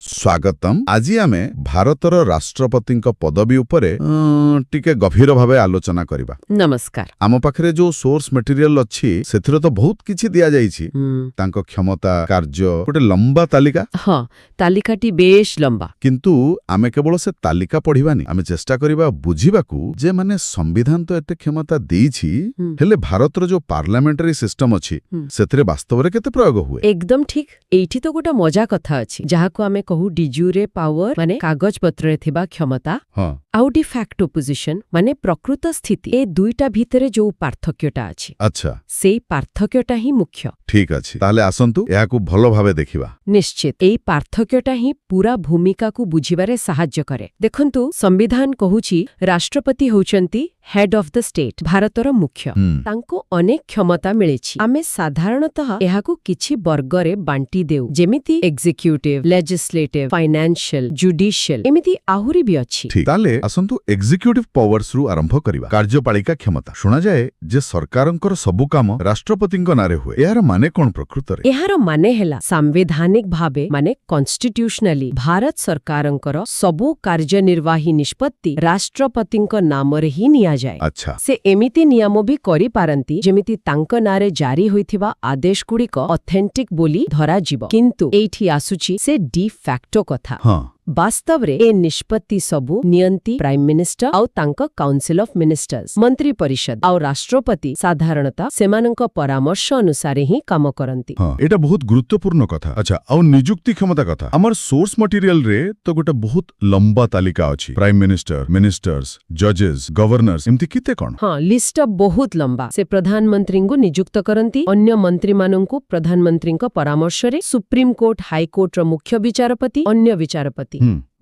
स्वागतम। आज आमे भारतर राष्ट्रपति पदवी उपरे टिके गभीर भावे आलोचना करिबा। नमस्कार। आम पाखरे जो सोर्स मटेरियल अछि सेथिरे तो बहुत किछि दिया जाइछि। तांको क्षमता कार्य गोटे लंबा तालिका। हाँ, तालिकाटी बेश लंबा। किंतु आमे केवल से तालिका पढ़िबानी, आमे चेष्टा करिबा बुझिबाकू जे माने संविधान तो एते क्षमता देइछि, हेले भारतर जो पार्लियामेंटरी सिस्टम अछि सेथिरे वास्तव रे केते प्रयोग हुए। एकदम ठीक। एठी तो गोटा मजा कथा अछि जहाको आमे कहू डिजूरे पावर माने कागज पत्रे थिबा क्षमता। हाँ। आउ डी फैक्टो पोजिशन माने प्रकृत स्थिति। ए दुईटा भितरे जो पार्थक्यटा अछि, अच्छा, सेई पार्थक्यटा ही मुख्य। ठीक अछि, ताले आसंतु एहाकू भलो भावे देखिबा। निश्चित एई पार्थक्यटा ही पूरा भूमिका को बुझिबारे सहाय्य करे। देखंतु संविधान कहूछि राष्ट्रपति होउचंती हेड ऑफ द स्टेट, भारतर मुख्य। तांको अनेक क्षमता मिलिछि। आमे साधारणतः एहाकू किछि वर्गरे बांटी देउ, जेमिति एग्जीक्यूटिव, लेजिस्लेटिव, फाइनेंशियल, जुडिशियल, एमिति आहुरी भी अछि। ठीक, ताले आसंतु एग्जीक्यूटिव पावर्स रु आरंभ करिबा। कार्यपालिका क्षमता शुना जाए जे सरकारंकर सबु काम राष्ट्रपतिंक नारे हुए। एहार माने कोन प्रकृतरे? एहार माने हेला सांविधानिक भावे माने कॉन्स्टिट्यूशनली भारत सरकारंकर सबु कार्यनिर्वाही निष्पत्ति राष्ट्रपतिंक नामरे ही निया जाए। अच्छा, से एमिति नियम भी करि पारंती जेमिति तांक नारे जारी होइथिबा आदेश गुड़िक ऑथेंटिक बोली धरा जीव। किंतु एठी आसुची से डी फैक्टो कथा। हाँ, वास्तव रे ए निष्पत्ति सबु नियंती प्राइम मिनिस्टर आउ तांक काउंसिल ऑफ मिनिस्टर्स, मंत्री परिषद आउ राष्ट्रपति साधारणतः सेमानंक परामर्श अनुसारे ही काम करंती। हाँ, एटा बहुत गुरुत्वपूर्ण कथा। अच्छा, आउ नियुक्ति क्षमता कथा हमर सोर्स मटेरियल रे तो गोटे बहुत लंबा तालिका अछि। प्राइम मिनिस्टर, मिनिस्टर्स, जजेस, गवर्नर्स, एमती किते कोन? हाँ, लिस्ट बहुत लंबा। से प्रधानमंत्री को नियुक्त करंती, अन्य मंत्री मानंकु प्रधानमंत्री को परामर्श रे सुप्रीम कोर्ट, हाई कोर्ट रो मुख्य विचारपति, अन्य विचारपति,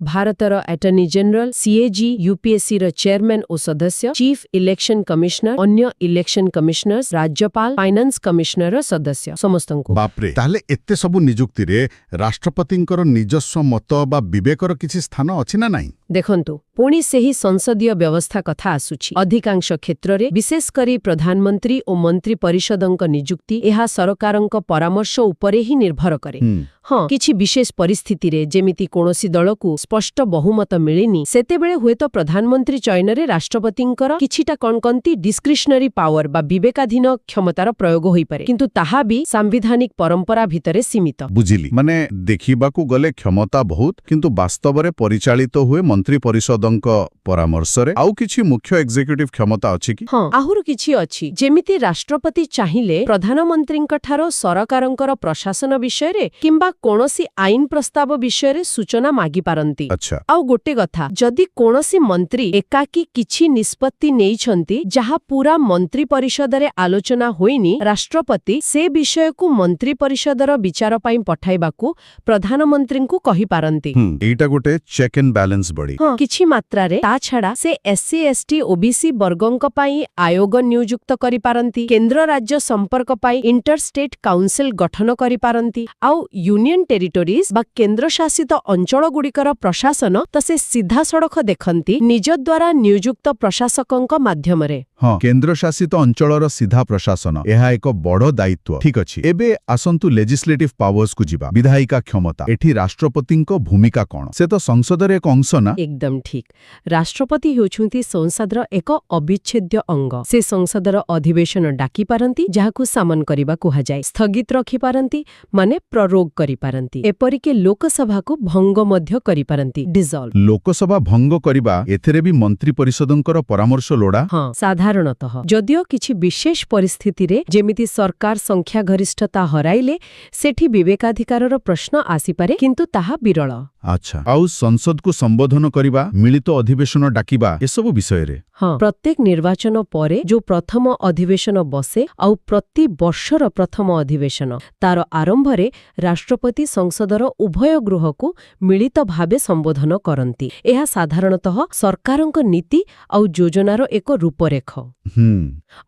भारतर अटर्नी जनरल, सीएजी, यूपीएससी रो चेयरमैन ओ सदस्य, चीफ इलेक्शन कमिश्नर, अन्य इलेक्शन कमिश्नर्स, राज्यपाल, फाइनेंस कमिश्नर सदस्य समस्तंको। बापरे, ताले एत्ते सबु नियुक्ति रे राष्ट्रपतिंकर निजस्व मत बा विवेकर किछि स्थान अछि ना नाही? देखंतु पुणी सेही संसदीय व्यवस्था कथा आसुछि। अधिकांश क्षेत्र रे विशेष करी प्रधानमंत्री ओ मंत्री परिषदंक नियुक्ति एहा सरकारंक परामर्श उपरे ही निर्भर करे। हाँ, किछि विशेष परिस्थिति रे जेमिति कोनोसी दलकु स्पष्ट बहुमत मिलिनी सेतेबेले हुएत प्रधानमंत्री चयन रे राष्ट्रपतिंकर किछिटा कणकंती डिस्क्रिशनरी पावर बा विवेकाधीन क्षमतार प्रयोग होई पारे, किंतु ताहा भी सांविधानिक परंपरा भितरे सीमित। बुझिली, माने देखिबाकू गले क्षमता बहुत किंतु वास्तव रे परिचालित हुए मंत्री परिषदंक परामर्श रे। आउ किछि मुख्य एग्जीक्यूटिव क्षमता अछि कि? हाँ, आहुर किछि अछि जेमिति राष्ट्रपति चाहिले प्रधानमंत्रींक ठारो सरकारंकर प्रशासन विषय रे किंबा कोनोसी आईन प्रस्ताव विषय रे सूचना मागी पारंती। अच्छा, आउ गोटे कथा, जदि कोनोसी मंत्री एकाकी किछि निष्पत्ति नेइछंती जहा पूरा मंत्री परिषद रे आलोचना होइनी, राष्ट्रपति से विषय को मंत्री परिषदर विचार पई पठाइबाकू प्रधानमंत्रींकू कहि पारंती। एटा गोटे चेक एंड बैलेंस बडी। हाँ, किछि मात्रा रे ता छडा से एससी एसटी ओबीसी वर्गंक पई आयोग नियुक्त करि पारंती, केंद्र राज्य संपर्क पई इंटरस्टेट काउंसिल गठन करि पारंती, आउ यूनियन टेरिटोरीज बा केंद्र शासित अंचल गुड़िकर प्रशासन तो से सीधा सड़क देखंती निज द्वारा नियुक्त प्रशासकंक माध्यम रे। हाँ, केंद्र शासित अंचलर सीधा प्रशासन एहा एक बड़ दायित्व। ठीक अछि, एबे आसंतु लेजिस्लेटिव पावर्स को जिबा। विधायिका क्षमता एठी राष्ट्रपतिंक भूमिका कोन? से तो संसद रे एक अंश ना? एकदम ठीक। राष्ट्रपति होउछुंती संसदर एक अविच्छेद्य अंग। से संसदर अधिवेशन डाकी पारंती, जाहाकू सामन करिबा कुहा जाय, स्थगित रखि पारंती माने प्ररोग करि पारंती, एपरिके लोकसभा को भंग मध्य करि पारंती, डिसॉल्व। लोकसभा भंग करिबा एथरे भी मंत्री परिषदंकर परामर्श लोडा? हाँ, साधारणतः जदियो किछि विशेष परिस्थिति रे जेमिति सरकार संख्या गरिष्ठता हराइले सेठी विवेकाधिकारर प्रश्न आसीपारे, किंतु ताहा विरल। अच्छा, आउ संसद को संबोधन करिबा, मिलित अधिवेशन डाकिबा, ए सब विषय रे? हाँ, प्रत्येक निर्वाचन परे जो प्रथम अधिवेशन बसे आउ प्रति वर्षर प्रथम अधिवेशन तार आरंभ रे राष्ट्रपति संसदर उभय गृह को मिलित भावे संबोधन करंती। एहा साधारणतः सरकारंक नीति आउ योजनार एक रूपरेख।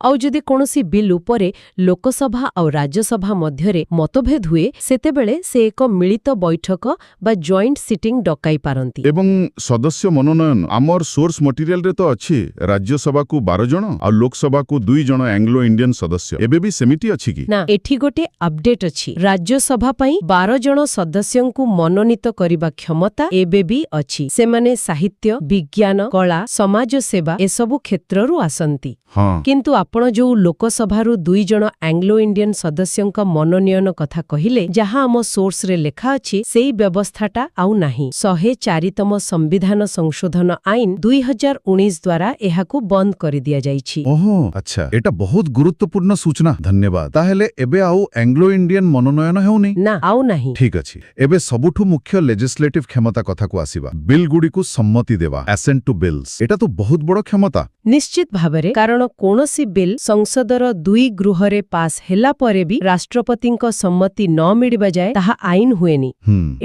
आउ जदि कोनोसी बिल उपरे लोकसभा आउ राज्यसभा मध्यरे मतभेद हुए सेतेबेले से एक मिलित बैठक बा जॉइंट सिटिंग डकाई पारंती। एवं सदस्य मनोनयन आमर सोर्स मटेरियल रे तो अछि राज्यसभा को 12 जन और लोकसभा को 2 जन एंग्लो इंडियन सदस्य एबे भी सेमिति अछि कि ना एठी गोटे अपडेट अछि राज्यसभा पई 12 जन सदस्यंकु मनोनीत करिबा क्षमता एबे भी अछि सेमाने साहित्य विज्ञान कला समाज सेवा एसबु क्षेत्ररू आसंती हाँ किंतु आपण जो लोकसभारू 2 जन एंग्लो इंडियन सदस्यंक मनोनयन कथा कहिले जहां आम सोर्स रे लेखा अछि सेई व्यवस्थाटा आउ नाही 104तम संविधान संशोधन आईन 2019 द्वारा एहाकू बंद करि दिया जाइछि ओहो अच्छा एटा बहुत गुरुत्वपूर्ण सूचना धन्यवाद ताहेले एबे आउ एंग्लो इंडियन मनोनयन हेउनी ना आउ नाही ठीक अछि एबे सबुठु मुख्य लेजिस्लेटिव क्षमता कथा को आसीबा बिल गुडी को सम्मति देवा एसेंट टू बिल्स एटा तो बहुत बड़ क्षमता निश्चित भाबरे कारण कोनोसी बिल संसदर 2 गृहरे पास हेला परे भी राष्ट्रपतिंक सम्मति न मिडिबा जाय ताहा आईन हुएनी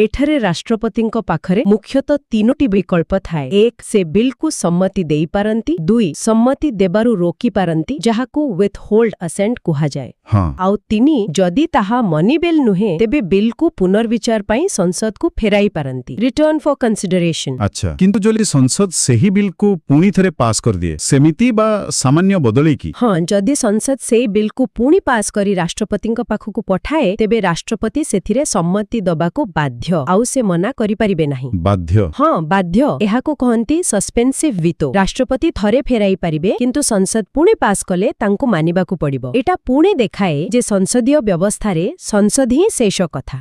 एठारे राष्ट्रपतिंक पाखरे मुख्यतः 3टी विकल्प थाए 1 से बिल को सम्मति देई पारंती 2 सम्मति देबारु रोकी पारंती जहाकू विथ होल्ड असेंट कुहा जाय हाँ आउ 3 जदि ताहा मनी बिल नुहे तेबे बिल को पुनर्विचार पई संसद को फेराई पारंती रिटर्न फॉर कंसिडरेशन अच्छा किंतु जली संसद सेही बिल को पुणी थरे पास कर दिए सेमिति बा सामान्य बदले की हाँ जदि संसद से बिल को पुणी पास करी राष्ट्रपतिंक पाखकू पठाए तेबे राष्ट्रपति सेथिरे सम्मति दबाको बाध्य आउ से मना करि परिबे नाही बाध्य हाँ बाध्य एहाको कहंती सस्पेंसिव वीतो राष्ट्रपति थरे फेराई पारिबे किंतु संसद पुणी पास कले तांको मानिबाकू पड़िबो एटा पुणी देखाए जे संसदीय व्यवस्था रे संसद ही शेष कथा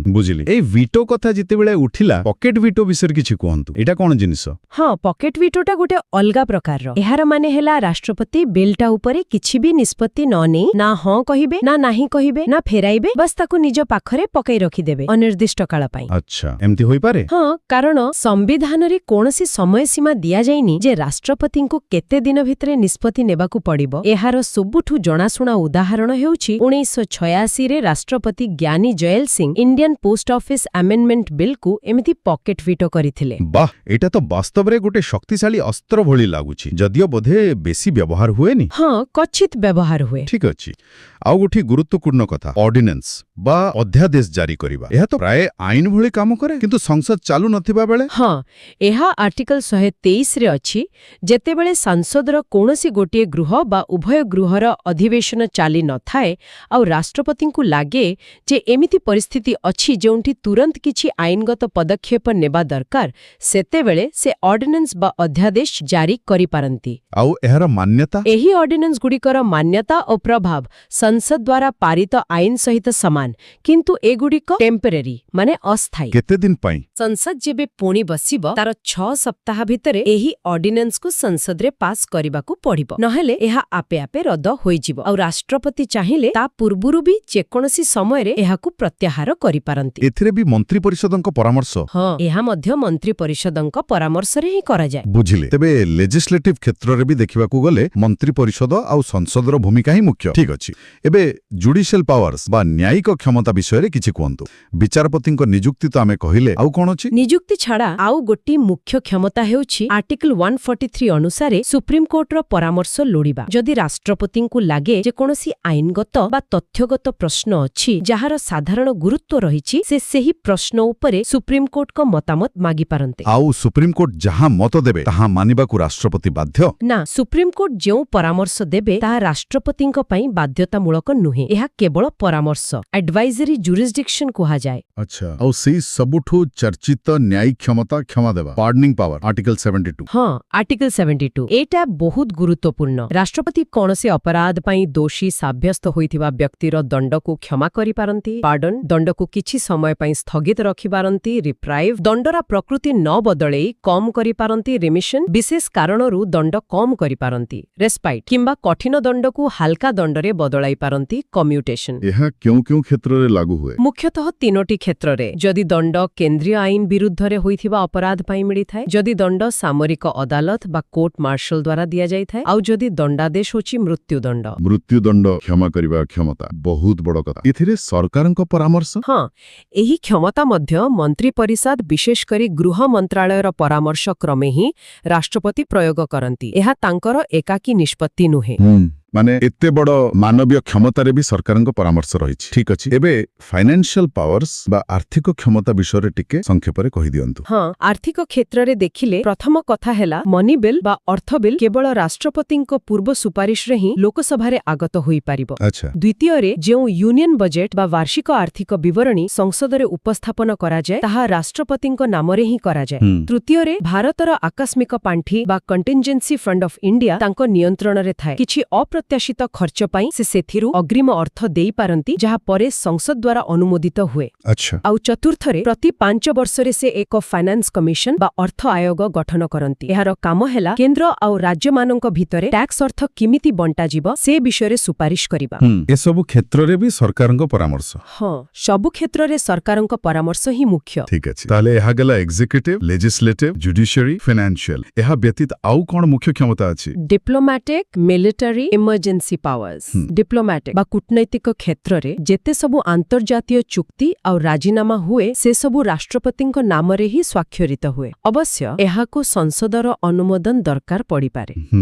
बुझिली ए वीटो कथा जिते बेले उठिला पॉकेट वीटो विषय किछि कहंतु एटा कोन जिनिस हाँ पॉकेट वीटोटा गोटे अलगा प्रकार रो एहार माने हेला राष्ट्रपति बिलटा उपरे किछि भी निष्पत्ति न नै ना हाँ कहिबे ना नाही कहिबे ना फेराइबे बस ताकू निज पाखरे पकई रखि देबे अनिर्दिष्ट काल पई अच्छा एम्ति होई पारे हाँ कारण संविधान रे कोनोसी समय सीमा दिया जायनी जे राष्ट्रपति को केते दिन भितरे निष्पत्ति नेबाकू पड़िबो एहार सबुठु जणाशुणा उदाहरण हेउछि 1986 रे राष्ट्रपति Giani Zail Singh Indian post office amendment bill को एमिति पॉकेट वीटो करिथिले वाह एटा तो वास्तव रे गोटे शक्तिशाली अस्त्र भଳି लाଗୁଛି जदियो बोधे बेसी व्यवहार हुएनी हाँ कचित व्यवहार हुए ठीक अछि आउ गोटे गुरुत्वपूर्ण कथा ऑर्डिनेंस बा अध्यादेश जारी करिबा एहा तो प्राय आईन भଳି काम करे किंतु संसद चालू नथिबा बेले हाँ एहा आर्टिकल 123 रे अछि जेतेबेले सांसदर कोनोसी गोटिए गृह बा उभय गृहर अधिवेशन चाली न थाए आ राष्ट्रपति को लागे जे एमिति परिस्थिति अछि जोंठी तुरंत किछि आईनगत पदक्षेप नेबा दरकार सेतेबेले से ऑर्डिनेंस बा अध्यादेश जारी करि पारंती आउ एहार मान्यता एही ऑर्डिनेंस गुडिकर मान्यता और प्रभाव संसद द्वारा पारित आईन सहित समान किंतु एगुडिक टेम्परेरी माने अस्थायी केते दिन पई संसद जेबे पुणी बसिब तार 6 सप्ताह भितरे एही ऑर्डिनेंस को संसद रे पास करिबाकू पड़िबो नहेले एहा आपे आपे रद्द होइजिबो आ राष्ट्रपति चाहिले ता पूर्वरु भी जेकोनोसी समय रे एहाकू प्रत्याहार करि पारंती एथिरे भी मंत्री परिषदक परामर्श हाँ एहा मध्य मंत्री परिषदक परामर्श रे ही करा जाय बुझिले तेबे लेजिस्लेटिव क्षेत्र रे भी देखिबाकू गले मंत्री परिषद आ संसदर भूमिका ही मुख्य ठीक अछि एबे जुडिशियल पावर्स बा न्यायिक क्षमता विषय रे किछि कोंतु विचारपतिक नियुक्ति तो आमे कहिले आउ कोन अछि नियुक्ति छाड़ा आउ गोटी मुख्य क्षमता हेउछि आर्टिकल 143 अनुसारे सुप्रीम कोर्ट रो परामर्श लोडिबा जदि राष्ट्रपति को लागे जे कोनोसी आईनगत बा तथ्यगत प्रश्न अछि जहार साधारण गुरुत्व रहिछि से सेही प्रश्न उपरे सुप्रीम कोर्ट को मतामत मागी पारंते आउ सुप्रीम कोर्ट जहां मत देबे ताहा मानिबाकू राष्ट्रपति बाध्य ना सुप्रीम कोर्ट जेउ परामर्श देबे ताहा राष्ट्रपतिंक पई बाध्यतामूलक नुहे एहा केवल परामर्श एडवाइजरी जुरिसडिक्शन कुहा जाय अच्छा आउ सेही सबुठु चर्चित न्यायिक क्षमा देबा पार्डनिंग पावर आर्टिकल 72 हाँ आर्टिकल 72 एटा बहुत गुरुत्वपूर्ण राष्ट्रपति कोनोसी अपराध पई दोषी साब्यस्त होइथिबा व्यक्तिर दंड को क्षमा करि पारंती पार्डन दंड को किछि समय पई स्थगित रखि पारंती रिप्राइव दंडरा प्रकृति न बदलेई कम करि पारंती रिमिशन विशेष कारणरू दंड कम करि पारंती रेस्पाइट किंबा कठिन दंड को हल्का दंडरे बदलाई पारंती कम्यूटेशन एहा क्यों क्षेत्र रे लागू हुए मुख्यतः 3टी क्षेत्र रे जदि दंड केंद्रीय आईन विरुद्ध रे होइथिबा अपराध पई मिली थाए जदि दंड सामरिक अदालत बा कोर्ट मार्शल द्वारा दिया जाय थाए आउ जदि दंडादेश होची मृत्युदंड क्षमा करिबा क्षमता बहुत बड़ कथा एथिरे सरकारक परामर्श हाँ एही क्षमता मध्य मंत्री परिषद विशेष करी गृह मंत्रालयर परामर्श क्रमे ही राष्ट्रपति प्रयोग करंती एहा तांकर एकाकी निष्पत्ति नुहे ମାନେ ଏତେ ବଡ ମାନବୀୟ କ୍ଷମତାରେ ବି ସରକାରଙ୍କ ପରାମର୍ଶ ରହିଛି। ଠିକ୍ ଅଛି, ଏବେ ଫାଇନାନ୍ସିଆଲ ପାୱାର୍ସ ବା ଆର୍ଥିକ କ୍ଷମତା ବିଷୟରେ ଟିକେ ସଂକ୍ଷେପରେ କହିଦିଅନ୍ତୁ। ହଁ, ଆର୍ଥିକ କ୍ଷେତ୍ରରେ ଦେଖିଲେ ପ୍ରଥମ କଥା ହେଲା ମନି ବିଲ୍ ବା ଅର୍ଥ ବିଲ୍ କେବଳ ରାଷ୍ଟ୍ରପତିଙ୍କ ପୂର୍ବ ସୁପାରିଶରେ ହିଁ ଲୋକସଭାରେ ଆଗତ ହୋଇପାରିବ। ଆଚ୍ଛା। ଦ୍ୱିତୀୟରେ ଯେଉଁ ୟୁନିୟନ ବଜେଟ୍ ବା ବାର୍ଷିକ ଆର୍ଥିକ ବିବରଣୀ ସଂସଦରେ ଉପସ୍ଥାପନ କରାଯାଏ ତାହା ରାଷ୍ଟ୍ରପତିଙ୍କ ନାମରେ ହିଁ କରାଯାଏ। ତୃତୀୟରେ ଭାରତର ଆକସ୍ମିକ ପାଣ୍ଠି ବା କଣ୍ଟିନଜେନ୍ସି ଫଣ୍ଡ ଅଫ୍ ଇଣ୍ଡିଆ ତାଙ୍କ ନିୟନ୍ତ୍ରଣରେ ଥାଏ। କିଛି ଅପ୍ରତ୍ୟାଶିତ ଖର୍ଚ୍ଚ ପାଇଁ ସେ ସେଥିରୁ ଅଗ୍ରିମ ଅର୍ଥ ଦେଇପାରନ୍ତି ଯାହା ପରେ ସଂସଦ ଦ୍ୱାରା ଅନୁମୋଦିତ ହୁଏ। ଆଚ୍ଛା। ଆଉ ଚତୁର୍ଥରେ ପ୍ରତି 5 ବର୍ଷରେ ସେ ଏକ ଫାଇନାନ୍ସ କମିଶନ ବା ଅର୍ଥ ଆୟୋଗ ଗଠନ କରନ୍ତି। ଏହାର କାମ ହେଲା କେନ୍ଦ୍ର ଆଉ ରାଜ୍ୟମାନଙ୍କ ଭିତରେ ଟ୍ୟାକ୍ସ ଅର୍ଥ କେମିତି ବଣ୍ଟାଯିବ ସେ ବିଷୟରେ ସୁପାରିଶ କରିବା। ଏସବୁ କ୍ଷେତ୍ରରେ ବି ସରକାରଙ୍କ ପରାମର୍ଶ। ହଁ, ସବୁ କ୍ଷେତ୍ରରେ ସରକାରଙ୍କ ପରାମର୍ଶ ହିଁ ମୁଖ୍ୟ। ଠିକ୍ ଅଛି, ତାହେଲେ ଏହା ଗଲା ଏକ୍ଜିକ୍ୟୁଟିଭ, ଲେଜିସ୍ଲେଟିଭ, ଜୁଡିସିଆରୀ, ଫାଇନାନ୍ସିଆଲ। ଏହା ବ୍ୟତୀତ ଆଉ କଣ ମୁଖ୍ୟ କ୍ଷମତା ଅଛି? Diplomatic, military, emergency powers. Diplomatic ବା କୂଟନୈତିକ କ୍ଷେତ୍ରରେ ଯେତେ ସବୁ ଆନ୍ତର୍ଜାତୀୟ ଚୁକ୍ତି ଆଉ ରାଜିନାମା ହୁଏ ସେ ସବୁ ରାଷ୍ଟ୍ରପତିଙ୍କ ନାମରେ ହିଁ ସ୍ୱାକ୍ଷରିତ ହୁଏ। ଅବଶ୍ୟ ଏହାକୁ ସଂସଦର ଅନୁମୋଦନ ଦରକାର ପଡ଼ିପାରେ।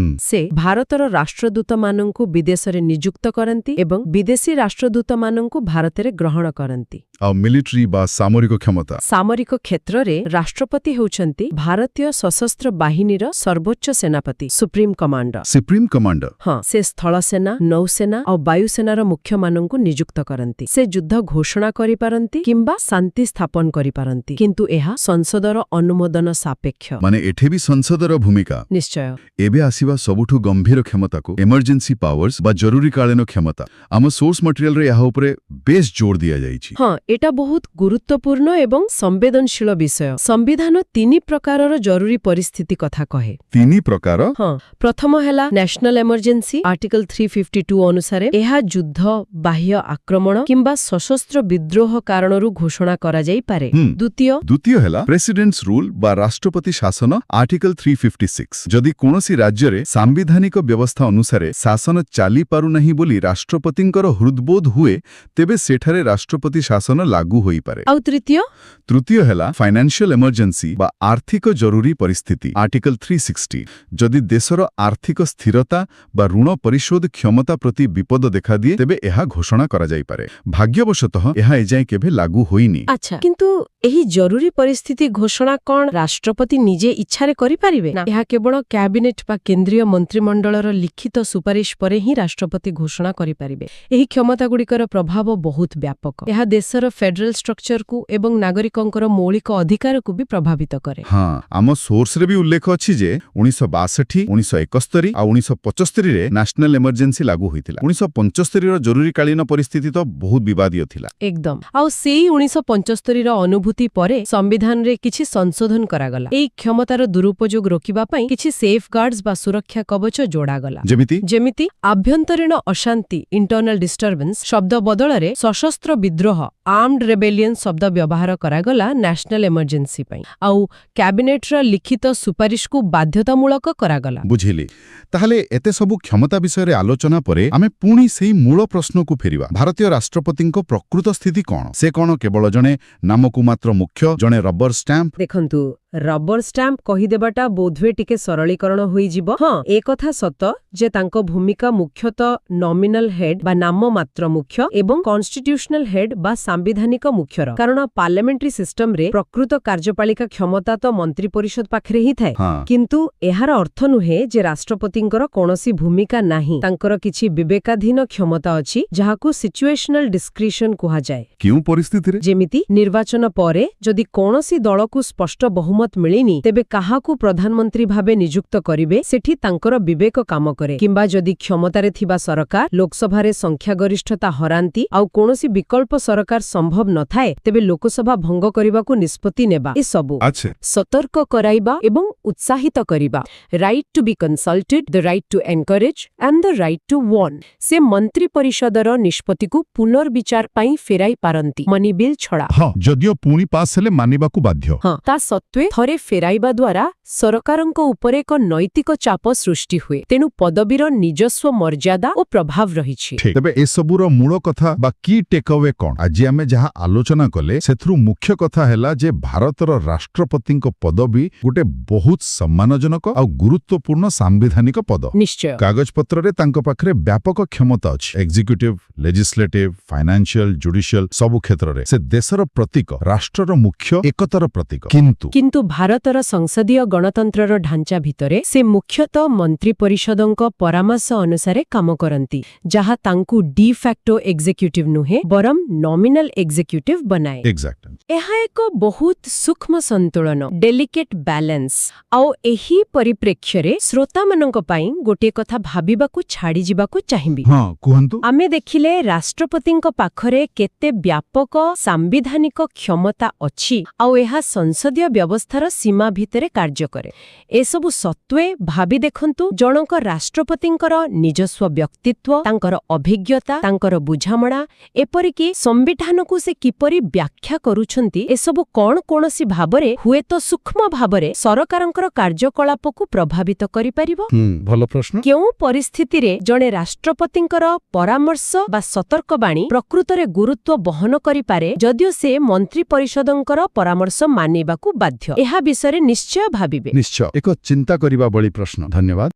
ସେ ଭାରତର ରାଷ୍ଟ୍ରଦୂତମାନଙ୍କୁ ବିଦେଶରେ ନିଯୁକ୍ତ କରନ୍ତି ଏବଂ ବିଦେଶୀ ରାଷ୍ଟ୍ରଦୂତମାନଙ୍କୁ ଭାରତରେ ଗ୍ରହଣ କରନ୍ତି। ଆଉ ମିଲିଟାରୀ ବା ସାମରିକ କ୍ଷମତା? ସାମରିକ କ୍ଷେତ୍ରରେ ରାଷ୍ଟ୍ରପତି ହେଉଛନ୍ତି ଭାରତୀୟ ସଶସ୍ତ୍ର ବାହିନୀର ସର୍ବୋଚ୍ଚ ସେନାପତି, ସୁପ୍ରିମ କମାଣ୍ଡର। Supreme commander? ହଁ, ସେ ସ୍ଥଳସେନା, ନୌସେନା ଆଉ ବାୟୁସେନାର ମୁଖ୍ୟମାନଙ୍କୁ ନିଯୁକ୍ତ କରନ୍ତି। ସେ ଯୁଦ୍ଧ ଘୋଷଣା କରିପାରନ୍ତି କିମ୍ବା ଶାନ୍ତି ସ୍ଥାପନ କରିପାରନ୍ତି, କିନ୍ତୁ ଏହା ସଂସଦର ଅନୁମୋଦନ ସାପେକ୍ଷ। ମାନେ ଏଠି ବି ସଂସଦର ଭୂମିକା। ନିଶ୍ଚୟ। ଏବେ ଆସିବା ସବୁଠୁ ଗମ୍ଭୀର କ୍ଷମତାକୁ, ଏମର୍ଜେନ୍ସି ପାୱାର୍ସ ବା ଜରୁରୀକାଳୀନ କ୍ଷମତା। ଆମ ସୋର୍ସ ମଟେରିଆଲରେ ଏହା ଉପରେ ବେଶ ଜୋର ଦିଆଯାଇଛି। ହଁ, ଏଟା ବହୁତ ଗୁରୁତ୍ୱପୂର୍ଣ୍ଣ ଏବଂ ସମ୍ବେଦନଶୀଳ ବିଷୟ। ସମ୍ବିଧାନ 3 ପ୍ରକାରର ଜରୁରୀ ପରିସ୍ଥିତି କଥା କହେ। 3 ପ୍ରକାର? ହଁ, ପ୍ରଥମ ହେଲା ନ୍ୟାସନାଲ ଏମର୍ଜେନ୍ସି, ଆର୍ଟିକଲ 352 ଅନୁସାରେ ଏହା ଯୁଦ୍ଧ, ବାହ୍ୟ ଆକ୍ରମଣ କିମ୍ବା ସଶସ୍ତ୍ର ବିଦ୍ରୋହ କାରଣରୁ ଘୋଷଣା କରାଯାଇପାରେ। ଦ୍ୱିତୀୟ ହେଲା ପ୍ରେସିଡେଣ୍ଟସ୍ ରୁଲ୍ ବା ରାଷ୍ଟ୍ରପତି ଶାସନ, ଆର୍ଟିକଲ 356। ଯଦି କୌଣସି ରାଜ୍ୟରେ ସାମ୍ବିଧାନିକ ବ୍ୟବସ୍ଥା ଅନୁସାରେ ଶାସନ ଚାଲିପାରୁନାହିଁ ବୋଲି ରାଷ୍ଟ୍ରପତିଙ୍କର ହୃଦବୋଧ ହୁଏ ତେବେ ସେଠାରେ ରାଷ୍ଟ୍ରପତି ଶାସନ ଲାଗୁ ହୋଇପାରେ। ଆଉ ତୃତୀୟ ହେଲା ଫାଇନାନ୍ସିଆଲ ଏମର୍ଜେନ୍ସି ବା ଆର୍ଥିକ ଜରୁରୀ ପରିସ୍ଥିତି, ଆର୍ଟିକଲ 360। ଯଦି ଦେଶର ଆର୍ଥିକ ସ୍ଥିରତା ବା ଋଣ ପରିଶୋଧ କ୍ଷମତା ପ୍ରତି ବିପଦ ଦେଖାଦିଏ ତେବେ ଏହା ଘୋଷଣା କରାଯାଇପାରେ। ଭାଗ୍ୟବଶତଃ ଏହା ଏଯାଏଁ କେବେ ଲାଗୁ ହୋଇନି। ଆଚ୍ଛା, କିନ୍ତୁ ଏହି ଜରୁରୀ ପରିସ୍ଥିତି ଘୋଷଣା କଣ ରାଷ୍ଟ୍ରପତି ନିଜେ ଇଚ୍ଛାରେ କରିପାରିବେ? ନା, ଏହା କେବଳ କ୍ୟାବିନେଟ ବା କେନ୍ଦ୍ରୀୟ ମନ୍ତ୍ରିମଣ୍ଡଳର ଲିଖିତ ସୁପାରିଶ ପରେ ହିଁ ରାଷ୍ଟ୍ରପତି ଘୋଷଣା କରିପାରିବେ। ଏହି କ୍ଷମତାଗୁଡ଼ିକର ପ୍ରଭାବ ବହୁତ ବ୍ୟାପକ। ଏହା ଦେଶର ଫେଡରାଲ ଷ୍ଟ୍ରକ୍ଚରକୁ ଏବଂ ନାଗରିକଙ୍କର ମୌଳିକ ଅଧିକାରକୁ ବି ପ୍ରଭାବିତ କରେ। ହଁ, ଆମ ସୋର୍ସରେ ବି ଉଲ୍ଲେଖ ଅଛି ଯେ 1962, 1971 ଆଉ 1975ରେ ନ୍ୟାସନାଲ ଏମର୍ଜେନ୍ସି ଲାଗୁ ହୋଇଥିଲା। 1975ର ଜରୁରୀକାଳୀନ ପରିସ୍ଥିତି ତ ବହୁତ ବିବାଦୀୟ ଥିଲା। ଏକଦମ। ଆଉ ସେଇ 1975ର ଅନୁଭୂତି ପରେ ସମ୍ବିଧାନରେ କିଛି ସଂଶୋଧନ କରାଗଲା। ଏହି କ୍ଷମତାର ଦୁରୁପଯୋଗ ରୋକିବା ପାଇଁ କିଛି ସେଫଗାର୍ଡସ୍ ବା ସୁରକ୍ଷା କବଚ ଯୋଡ଼ାଗଲା। ଯେମିତି ଆଭ୍ୟନ୍ତରୀଣ ଅଶାନ୍ତି, ଇଣ୍ଟରନାଲ ଡିଷ୍ଟର୍ବାନ୍ସ ଶବ୍ଦ ବଦଳରେ ସଶସ୍ତ୍ର ବିଦ୍ରୋହ, ଆର୍ମଡ ରେବେଲିୟନ ଶବ୍ଦ ବ୍ୟବହାର କରାଗଲା ନ୍ୟାସନାଲ ଏମର୍ଜେନ୍ସି ପାଇଁ। ଆଉ କ୍ୟାବିନେଟର ଲିଖିତ ସୁପାରିଶକୁ ବାଧ୍ୟତାମୂଳକ କରାଗଲା। ବୁଝିଲି। ତାହେଲେ ଏତେ ସବୁ କ୍ଷମତା ବିଷୟରେ ଆଲୋଚନା ପରେ ଆମେ ପୁଣି ସେଇ ମୂଳ ପ୍ରଶ୍ନକୁ ଫେରିବା। ଭାରତୀୟ ରାଷ୍ଟ୍ରପତିଙ୍କ ପ୍ରକୃତ ସ୍ଥିତି କଣ? ସେ କଣ କେବଳ ଜଣେ ନାମକୁ ମାତ୍ର ମୁଖ୍ୟ, ଜଣେ ରବର ଷ୍ଟାମ୍ପ? ଦେଖନ୍ତୁ, ରବର ଷ୍ଟାମ୍ପ କହିଦେବାଟା ବୋଧହୁଏ ଟିକେ ସରଳୀକରଣ ହୋଇଯିବ। ହଁ, ଏକଥା ସତ ଯେ ତାଙ୍କ ଭୂମିକା ମୁଖ୍ୟତଃ ନମିନାଲ ହେଡ୍ ବା ନାମମାତ୍ର ମୁଖ୍ୟ ଏବଂ କନଷ୍ଟିଟ୍ୟୁସନାଲ ହେଡ୍ ବା ସାମ୍ବିଧାନିକ ମୁଖ୍ୟର। କାରଣ ପାର୍ଲାମେଣ୍ଟାରୀ ସିଷ୍ଟମରେ ପ୍ରକୃତ କାର୍ଯ୍ୟପାଳିକା କ୍ଷମତା ତ ମନ୍ତ୍ରୀ ପରିଷଦ ପାଖରେ ହିଁ ଥାଏ। କିନ୍ତୁ ଏହାର ଅର୍ଥ ନୁହେଁ ଯେ ରାଷ୍ଟ୍ରପତିଙ୍କର କୌଣସି ଭୂମିକା ନାହିଁ। ତାଙ୍କର କିଛି ବିବେକାଧୀନ କ୍ଷମତା ଅଛି ଯାହାକୁ ସିଚୁଏସନାଲ ଡିସ୍କ୍ରିସନ କୁହାଯାଏ। କେଉଁ ପରିସ୍ଥିତିରେ? ଯେମିତି ନିର୍ବାଚନ ପରେ ଯଦି କୌଣସି ଦଳକୁ ସ୍ପଷ୍ଟ ବହୁମତ ମିଳିନି ତେବେ କାହାକୁ ପ୍ରଧାନମନ୍ତ୍ରୀ ଭାବେ ନିଯୁକ୍ତ କରିବେ ସେଠି ତାଙ୍କର ବିବେକ କାମ କରେ। କିମ୍ବା ଯଦି କ୍ଷମତାରେ ଥିବା ସରକାର ଲୋକସଭାରେ ସଂଖ୍ୟାଗରିଷ୍ଠତା ହରାନ୍ତି ଆଉ କୌଣସି ବିକଳ୍ପ ସରକାର ସମ୍ଭବ ନଥାଏ ତେବେ ଲୋକସଭା ଭଙ୍ଗ କରିବାକୁ ନିଷ୍ପତ୍ତି ନେବା, ଏସବୁ ସତର୍କ କରାଇବା ଏବଂ ଉତ୍ସାହିତ କରିବା। Right to be consulted, the right to encourage and the right to warn. ସେ ମନ୍ତ୍ରୀ ପରିଷଦର ନିଷ୍ପତ୍ତିକୁ ପୁନର୍ବିଚାର ପାଇଁ ଫେରାଇ ପାରନ୍ତି, ମନି ବିଲ୍ ଛଡ଼ା। ଯଦିଓ ପୁଣି ପାସ୍ ହେଲେ ମାନିବାକୁ ବାଧ୍ୟ। ତା ସତ୍ତ୍ୱେ ଥରେ ଫେରାଇବା ଦ୍ୱାରା ସରକାରଙ୍କ ଉପରେ ଏକ ନୈତିକ ଚାପ ସୃଷ୍ଟି ହୁଏ। ତେଣୁ ପଦବୀର ନିଜସ୍ୱ ମର୍ଯ୍ୟାଦା ଓ ପ୍ରଭାବ ରହିଛି। ତେବେ ଏସବୁର ମୂଳ କଥା ବା କି ଟେକ୍ଆୱେ କଣ? ଆଜି ଆମେ ଆମେ ଯାହା ଆଲୋଚନା କଲେ ସେଥିରୁ ମୁଖ୍ୟ କଥା ହେଲା ଯେ ଭାରତର ରାଷ୍ଟ୍ରପତିଙ୍କ ପଦବୀ ଗୋଟେ ବହୁତ ସମ୍ମାନଜନକ ଆଉ ଗୁରୁତ୍ୱପୂର୍ଣ୍ଣ ସାମ୍ବିଧାନିକ ପଦ। ନିଶ୍ଚୟ। କାଗଜପତ୍ରରେ ତାଙ୍କ ପାଖରେ ବ୍ୟାପକ କ୍ଷମତା ଅଛି। ଏକ୍ଜିକ୍ୟୁଟିଭ, ଲେଜିସ୍ଲେଟିଭ, ଫାଇନାନ୍ସିଆଲ, ଜୁଡିସିଆଲ ସବୁ କ୍ଷେତ୍ରରେ ସେ ଦେଶର ପ୍ରତୀକ, ରାଷ୍ଟ୍ରର ମୁଖ୍ୟ, ଏକତାର ପ୍ରତୀକ। କିନ୍ତୁ ଭାରତର ସଂସଦୀୟ ଗଣତନ୍ତ୍ରର ଢାଞ୍ଚା ଭିତରେ ସେ ମୁଖ୍ୟତଃ ମନ୍ତ୍ରୀ ପରିଷଦଙ୍କ ପରାମର୍ଶ ଅନୁସାରେ କାମ କରନ୍ତି, ଯାହା ତାଙ୍କୁ ଡି ଫ୍ୟାକ୍ଟୋ ଏକ୍ଜିକ୍ୟୁଟିଭ ନୁହେଁ ବରଂ ନମିନାଲ ଏକ୍ଜିକ୍ୟୁଟିଭ ବନାଏ। ଏକ୍ସାକ୍ଟ। ଏହା ଏକ ବହୁତ ସୂକ୍ଷ୍ମ ସନ୍ତୁଳନ, ଡେଲିକେଟ ବ୍ୟାଲେନ୍ସ। ଆଉ ଏହି ପରିପ୍ରେକ୍ଷ୍ୟରେ ଶ୍ରୋତାମାନଙ୍କ ପାଇଁ ଗୋଟିଏ କଥା ଭାବିବାକୁ ଛାଡ଼ିଯିବାକୁ ଚାହିଁବି। ହଁ, କୁହନ୍ତୁ। ଆମେ ଦେଖିଲେ ରାଷ୍ଟ୍ରପତିଙ୍କ ପାଖରେ କେତେ ବ୍ୟାପକ ସାମ୍ବିଧାନିକ କ୍ଷମତା ଅଛି ଆଉ ଏହା ସଂସଦୀୟ ବ୍ୟବସ୍ଥାର ସୀମା ଭିତରେ କାର୍ଯ୍ୟ କରେ। ଏସବୁ ସତ୍ତ୍ୱେ ଭାବି ଦେଖନ୍ତୁ, ଜଣଙ୍କ ରାଷ୍ଟ୍ରପତିଙ୍କର ନିଜସ୍ୱ ବ୍ୟକ୍ତିତ୍ୱ, ତାଙ୍କର ଅଭିଜ୍ଞତା, ତାଙ୍କର ବୁଝାମଣା, ଏପରିକି ସମ୍ବିଧାନକୁ ସେ କିପରି ବ୍ୟାଖ୍ୟା କରୁଛନ୍ତି, ଏସବୁ କଣ କୌଣସି ଭାବରେ, ହୁଏତ ସୂକ୍ଷ୍ମ ଭାବରେ ସରକାରଙ୍କର କାର୍ଯ୍ୟକଳାପକୁ ପ୍ରଭାବିତ କରିପାରିବ? ଭଲ ପ୍ରଶ୍ନ। କେଉଁ ପରିସ୍ଥିତିରେ ଜଣେ ରାଷ୍ଟ୍ରପତିଙ୍କର ପରାମର୍ଶ ବା ସତର୍କବାଣୀ ପ୍ରକୃତରେ ଗୁରୁତ୍ୱ ବହନ କରିପାରେ, ଯଦିଓ ସେ ମନ୍ତ୍ରୀ ପରିଷଦଙ୍କର ପରାମର୍ଶ ମାନିବାକୁ ବାଧ୍ୟ? ଏହା ବିଷୟରେ ନିଶ୍ଚୟ ଭାବିବେ। ନିଶ୍ଚୟ। ଏକ ଚିନ୍ତା କରିବା ଭଳି ପ୍ରଶ୍ନ। ଧନ୍ୟବାଦ।